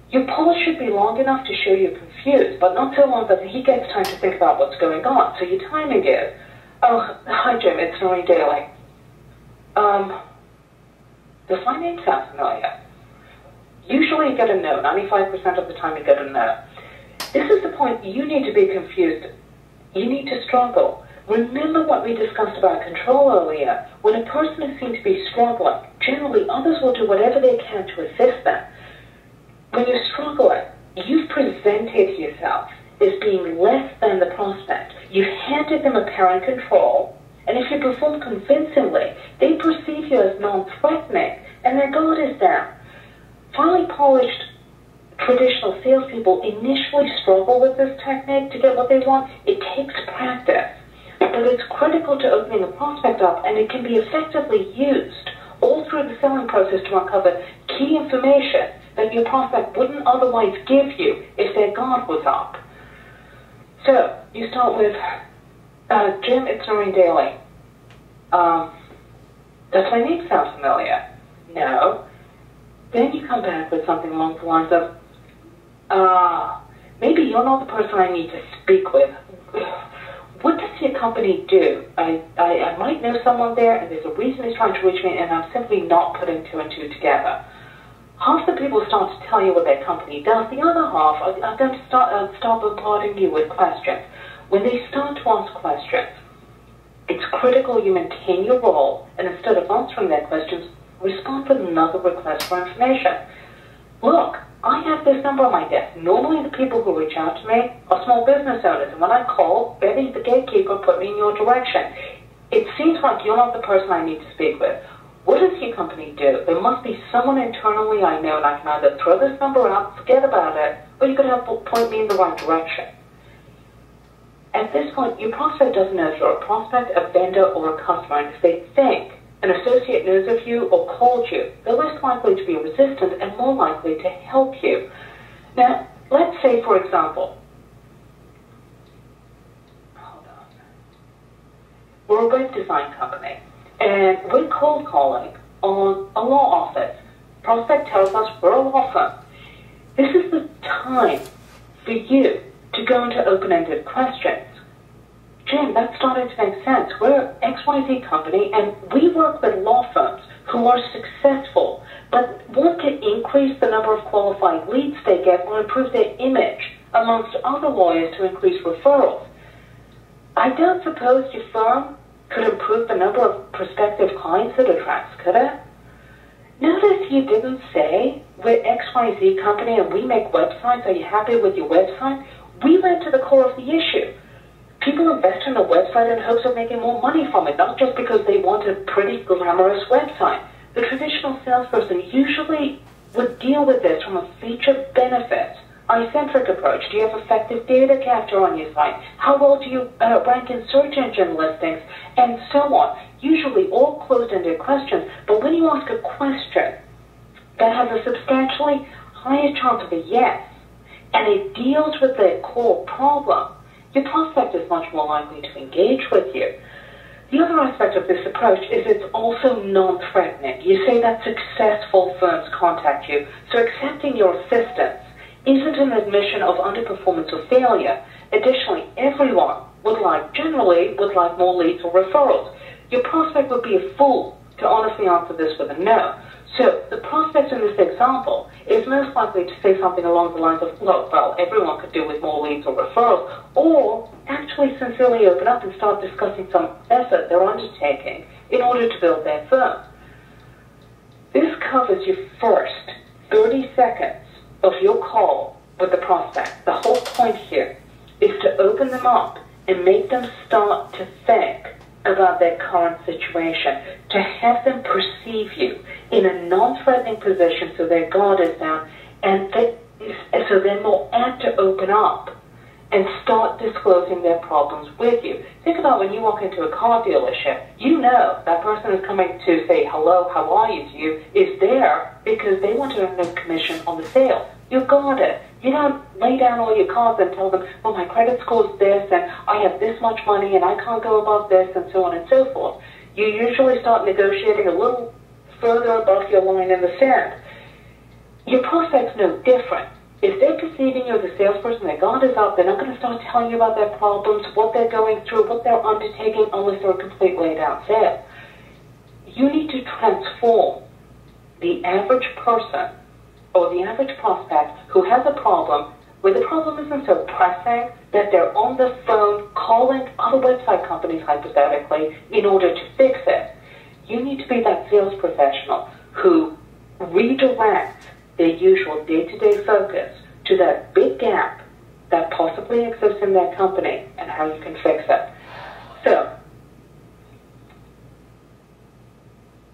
Your pause should be long enough to show you're confused, but not so long that he gets time to think about what's going on. So your timing is, oh, hi Jim, it's Noreen Daly. Does my name sound familiar? Usually you get a no. 95% of the time you get a no. This is the point. You need to be confused. You need to struggle. Remember what we discussed about control earlier. When a person is seen to be struggling, generally others will do whatever they can to assist them. When you're struggling, you've presented yourself as being less than the prospect. You've handed them apparent control, and if you perform convincingly, they perceive you as non-threatening, and their guard is down. Finely polished traditional salespeople initially struggle with this technique to get what they want. It takes practice, but it's critical to opening a prospect up, and it can be effectively used all through the selling process to uncover key information that your prospect wouldn't otherwise give you if their guard was up. So, you start with, Jim, it's Noreen Daly. Does my name sound familiar? No. Then you come back with something along the lines of, maybe you're not the person I need to speak with. What does your company do? I might know someone there, and there's a reason he's trying to reach me, and I'm simply not putting two and two together. Half the people start to tell you what their company does. The other half are going to start bombarding you with questions. When they start to ask questions, it's critical you maintain your role, and instead of answering their questions, respond with another request for information. Look, I have this number on my desk. Normally the people who reach out to me are small business owners, and when I call, Betty, the gatekeeper, put me in your direction. It seems like you're not the person I need to speak with. What does your company do? There must be someone internally I know, and I can either throw this number out, forget about it, or you could have point me in the right direction. At this point, your prospect doesn't know if you're a prospect, a vendor, or a customer, and if they think an associate knows of you or called you, they're less likely to be resistant and more likely to help you. Now, let's say, for example, we're a web design company, and we're cold calling on a law office. Prospect tells us we're a law firm. This is the time for you to go into open-ended questions. Jim, that's starting to make sense. We're an XYZ company, and we work with law firms who are successful, but want to increase the number of qualified leads they get or improve their image amongst other lawyers to increase referrals. I don't suppose your firm could improve the number of prospective clients it attracts, could it? Notice you didn't say, we're XYZ company and we make websites. Are you happy with your website? We went to the core of the issue. People invest in a website in hopes of making more money from it, not just because they want a pretty glamorous website. The traditional salesperson usually would deal with this from a feature benefits, eye-centric approach. Do you have effective data capture on your site? How well do you rank in search engine listings? And so on. Usually all closed-ended questions, but when you ask a question that has a substantially higher chance of a yes, and it deals with their core problem, your prospect is much more likely to engage with you. The other aspect of this approach is it's also non-threatening. You say that successful firms contact you, so accepting your assistance isn't an admission of underperformance or failure. Additionally, everyone generally would like more leads or referrals. Your prospect would be a fool to honestly answer this with a no. So the prospect in this example is most likely to say something along the lines of, look, well, everyone could do with more leads or referrals, or actually sincerely open up and start discussing some effort they're undertaking in order to build their firm. This covers your first 30 seconds of your call with the prospect. The whole point here is to open them up and make them start to think about their current situation, to have them perceive you in a non-threatening position so their guard is down, and so they're more apt to open up and start disclosing their problems with you. Think about when you walk into a car dealership, you know that person is coming to say hello, how are you to you, is there because they want to earn a commission on the sale. You're guarded. You don't lay down all your cards and tell them, well, my credit score's this, and I have this much money, and I can't go above this, and so on and so forth. You usually start negotiating a little further above your line in the sand. Your prospect's no different. If they're perceiving you as a salesperson, their guard is up, they're not going to start telling you about their problems, what they're going through, what they're undertaking, unless they're a complete laid-out sale. You need to transform the average person or the average prospect who has a problem, where the problem isn't so pressing that they're on the phone calling other website companies, hypothetically, in order to fix it. You need to be that sales professional who redirects their usual day-to-day focus to that big gap that possibly exists in their company and how you can fix it. So,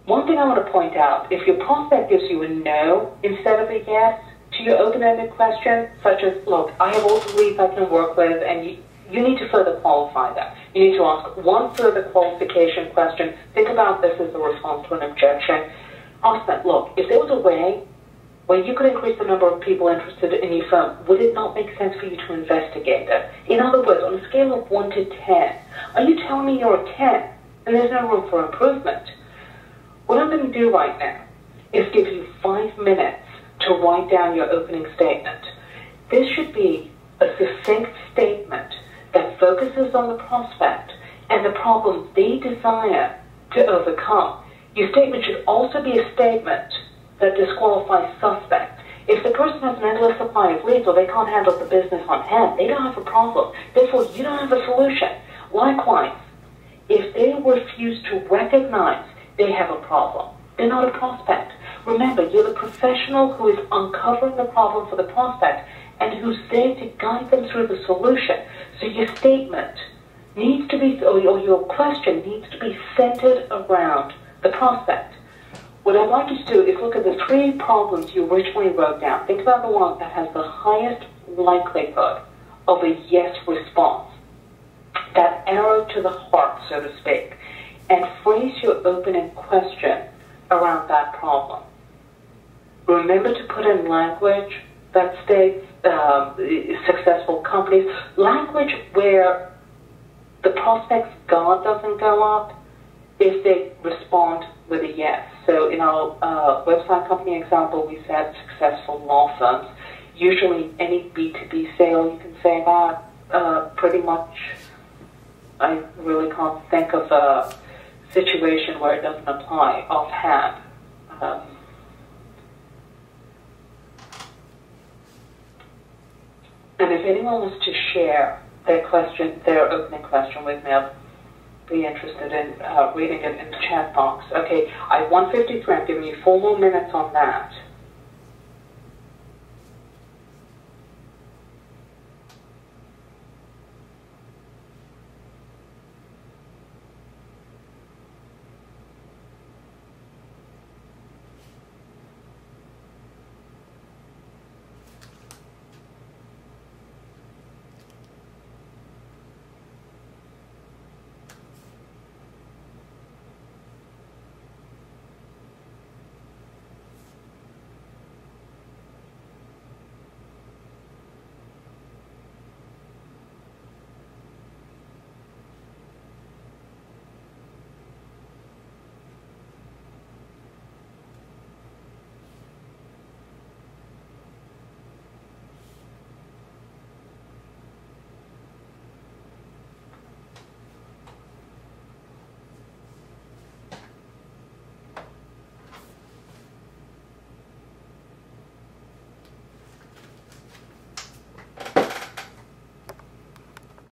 one thing I want to point out, if your prospect gives you a no instead of a yes to your open-ended question, such as, look, I have all the leads I can work with, and you need to further qualify that. You need to ask one further qualification question. Think about this as a response to an objection. Ask them, look, if there was a way where you could increase the number of people interested in your firm, would it not make sense for you to investigate it? In other words, on a scale of 1 to 10, are you telling me you're a 10 and there's no room for improvement? What I'm going to do right now is give you 5 minutes to write down your opening statement. This should be a succinct statement that focuses on the prospect and the problems they desire to overcome. Your statement should also be a statement that disqualifies suspects. If the person has an endless supply of leads or they can't handle the business on hand, they don't have a problem. Therefore, you don't have a solution. Likewise, if they refuse to recognize they have a problem, they're not a prospect. Remember, you're the professional who is uncovering the problem for the prospect and who's there to guide them through the solution. So your statement needs to be, or your question needs to be centered around the prospect. What I'd like you to do is look at the 3 problems you originally wrote down. Think about the one that has the highest likelihood of a yes response, that arrow to the heart, so to speak, and phrase your opening question around that problem. Remember to put in language that states successful companies, language where the prospect's guard doesn't go up if they respond with a yes. So in our website company example, we said successful law firms. Usually any B2B sale, you can say that pretty much. I really can't think of a situation where it doesn't apply offhand. And if anyone wants to share their question, their opening question with me, I'll be interested in reading it in the chat box. Okay, I have 1:53. I'm giving you 4 more minutes on that.